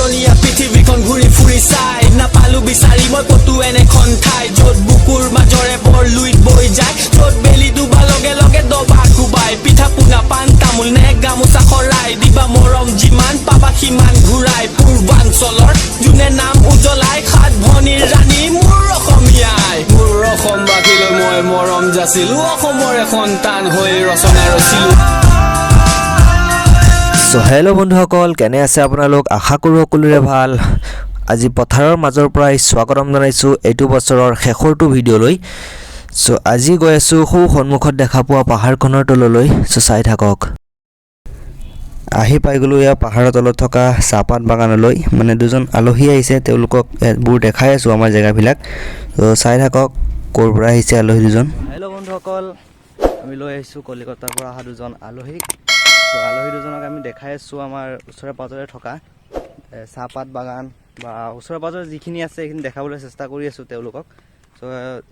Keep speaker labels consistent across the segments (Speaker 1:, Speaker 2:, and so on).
Speaker 1: পুৰণীয়া পৃথিৱীখন ঘূৰি ফুৰি চাই নাপালো বিচাৰি মই কতো এনেখন ঠাই য'ত বুকুৰ মাজৰে বৰ লুইত বৈ যায় য'ত বেলি ডুবা লগে লগে দবা কোবাই পিঠা পোনা পাণ তামোল নে গামোচা খৰাই দিবা মৰম যিমান পাবা সিমান ঘূৰাই পূৰ্বাঞ্চলৰ যোনে নাম উজ্বলাই সাত ভনীৰ ৰাণী মোৰ অসমীয়াই মোৰ অসমবাসীলৈ মই মৰম যাচিলো অসমৰে সন্তান হৈ ৰচনা ৰচিলো।
Speaker 2: সো হেল্ল' বন্ধুসকল, কেনে আছে আপোনালোক? আশা কৰোঁ সকলোৰে ভাল। আজি পথাৰৰ মাজৰ পৰা স্বাগতম জনাইছোঁ এইটো বছৰৰ শেষৰটো ভিডিঅ'লৈ। সো আজি গৈ আছোঁ সন্মুখত দেখা পোৱা পাহাৰখনৰ তললৈ। সো চাই থাকক। আহি পাই গ'লোঁ ইয়াৰ পাহাৰৰ তলত থকা চাহপাত বাগানলৈ। মানে দুজন আলহী আহিছে, তেওঁলোকক এইবোৰ দেখাই আছোঁ আমাৰ জেগাবিলাক। তো চাই থাকক ক'ৰ পৰা আহিছে আলহী দুজন। হেল্ল' বন্ধুসকল, আমি লৈ আহিছোঁ কলিকতাৰ পৰা অহা দুজন আলহীক। তো আলহী দুজনক আমি দেখাই আছোঁ আমাৰ ওচৰে পাঁজৰে থকা চাহপাত বাগান বা ওচৰে পাঁজৰে যিখিনি আছে সেইখিনি দেখাবলৈ চেষ্টা কৰি আছোঁ তেওঁলোকক। চ'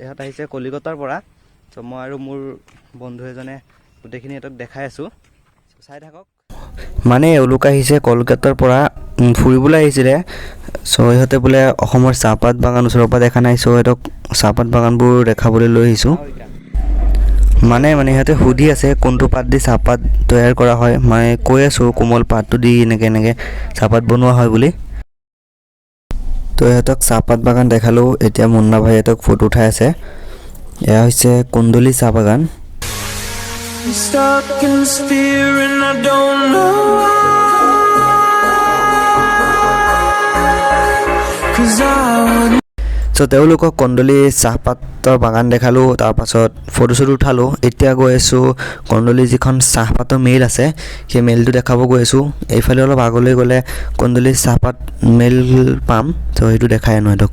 Speaker 2: ইহঁত আহিছে কলিকতাৰ পৰা। চ' মই আৰু মোৰ বন্ধু এজনে গোটেইখিনি ইহঁতক দেখাই আছোঁ। চাই থাকক। মানে এওঁলোক আহিছে কলকাতাৰ পৰা ফুৰিবলৈ আহিছিলে। চ' ইহঁতে বোলে অসমৰ চাহপাত বাগান ওচৰৰ পৰা দেখা নাই, চ' সিহঁতক চাহপাত বাগানবোৰ দেখাবলৈ লৈ আহিছোঁ। মানে সিহঁতে সুধি আছে কোনটো পাত দি চাহপাত তৈয়াৰ কৰা হয়। মই কৈ আছোঁ কোমল পাতটো দি এনেকৈ চাহপাত বনোৱা হয় বুলি। তো ইহঁতক চাহপাত বাগান দেখালোঁ। এতিয়া মুন্না ভাই ইহঁতক ফটো উঠাই আছে। এয়া হৈছে কুন্দলি চাহ বাগান। চ' তেওঁলোকক কন্দলি চাহপাতৰ বাগান দেখালোঁ, তাৰপাছত ফটো চটো উঠালোঁ। এতিয়া গৈ আছোঁ কন্দলি যিখন চাহপাতৰ মিল আছে সেই মিলটো দেখাব গৈ আছোঁ। এইফালে অলপ আগলৈ গ'লে কন্দলি চাহপাত মিল পাম, চ' সেইটো দেখাই আনো সিহঁতক।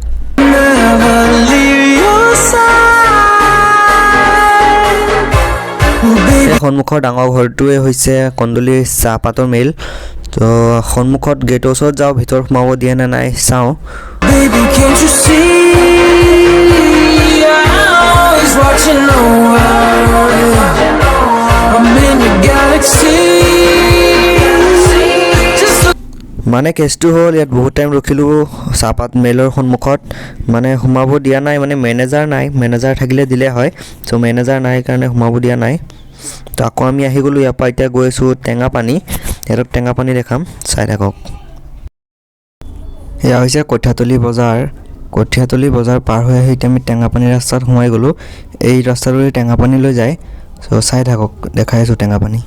Speaker 2: সন্মুখৰ ডাঙৰ ঘৰটোৱে হৈছে কন্দলি চাহপাতৰ মিল। তো সন্মুখত গেটৰ ওচৰত যাওঁ, ভিতৰত সোমাব দিয়ে নে নাই চাওঁ। মানে কেছটো হ'ল ইয়াত বহুত টাইম ৰখিলোঁ চাহপাত মিলৰ সন্মুখত। মানে সোমাব দিয়া নাই, মানে মেনেজাৰ নাই। মেনেজাৰ থাকিলে দিলে হয়। চ' মেনেজাৰ নাই কাৰণে সোমাব দিয়া নাই। তো আকৌ আমি আহি গ'লোঁ ইয়াৰ পৰা। এতিয়া গৈ আছোঁ টেঙাপানী। সিহঁতক টেঙাপানী দেখাম, চাই থাকক। এয়া হৈছে কঠীয়াতলী বজাৰ। কঠীয়াতলী বজাৰ পাৰ হৈ আহি এতিয়া আমি টেঙাপানী ৰাস্তাত সোমাই গ'লোঁ। এই ৰাস্তাটোৰে টেঙাপানীলৈ যায়। চ' চাই থাকক, দেখাই আছোঁ টেঙাপানী।